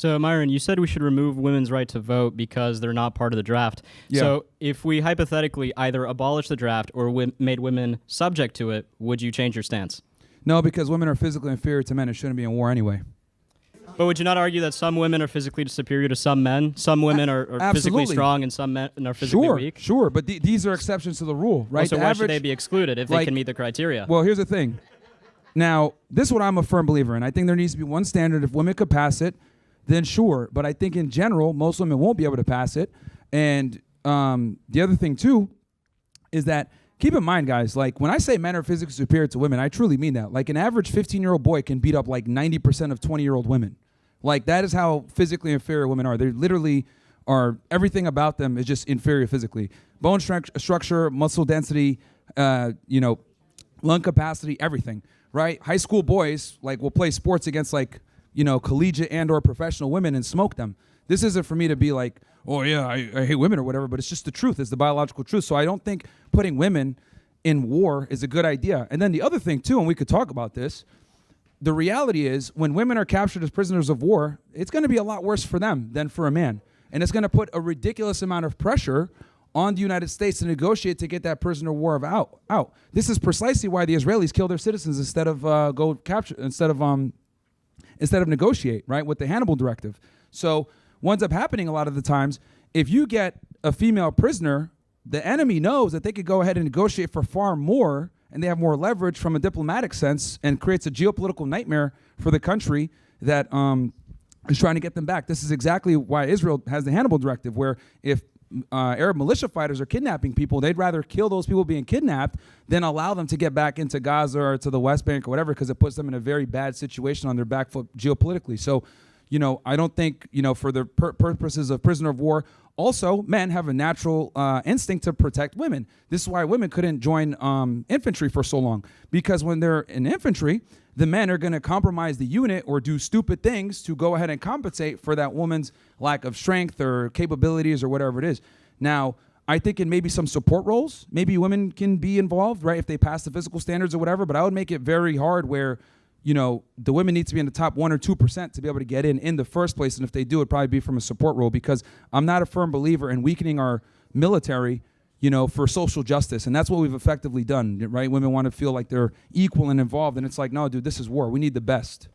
So, Myron, you said we should remove women's right to vote because they're not part of the draft. Yeah. So, if we hypothetically either abolish the draft or made women subject to it, would you change your stance? No, because women are physically inferior to men and shouldn't be in war anyway. But would you not argue that some women are physically superior to some men? Some women are physically Absolutely. strong and some men are physically weak? Sure, but these are exceptions to the rule, right? Well, so The why should average- they be excluded if they like- can meet the criteria? Well, here's the thing. Now, this is what I'm a firm believer in. I think there needs to be one standard. If women could pass it, then sure. But I think in general, most women won't be able to pass it. And the other thing, too, is that keep in mind, guys, like when I say men are physically superior to women, I truly mean that. Like an average 15-year-old boy can beat up like 90% of 20-year-old women. Like that is how physically inferior women are. They literally are, everything about them is just inferior physically. Bone structure, muscle density, lung capacity, everything, right? High school boys like will play sports against like, collegiate and or professional women and smoke them. This isn't for me to be like, oh yeah, I hate women or whatever, but it's just the truth. It's the biological truth. So I don't think putting women in war is a good idea. And then the other thing too, and we could talk about this, the reality is when women are captured as prisoners of war, it's going to be a lot worse for them than for a man. And it's going to put a ridiculous amount of pressure on the United States to negotiate to get that prisoner of war out. This is precisely why the Israelis kill their citizens instead of negotiate, right, with the Hannibal Directive. So what ends up happening a lot of the times, if you get a female prisoner, the enemy knows that they could go ahead and negotiate for far more, and they have more leverage from a diplomatic sense and creates a geopolitical nightmare for the country that is trying to get them back. This is exactly why Israel has the Hannibal Directive, where if Arab militia fighters are kidnapping people, they'd rather kill those people being kidnapped than allow them to get back into Gaza or to the West Bank or whatever, because it puts them in a very bad situation on their back foot geopolitically. So, I don't think, for the purposes of prisoner of war, also men have a natural instinct to protect women. This is why women couldn't join infantry for so long, because when they're in infantry, the men are going to compromise the unit or do stupid things to go ahead and compensate for that woman's lack of strength or capabilities or whatever it is. Now, I think in maybe some support roles, maybe women can be involved, right, if they pass the physical standards or whatever, but I would make it very hard where, the women need to be in the top 1 or 2% to be able to get in the first place. And if they do, it'd probably be from a support role, because I'm not a firm believer in weakening our military, for social justice. And that's what we've effectively done, right? Women want to feel like they're equal and involved. And it's like, no, dude, this is war. We need the best.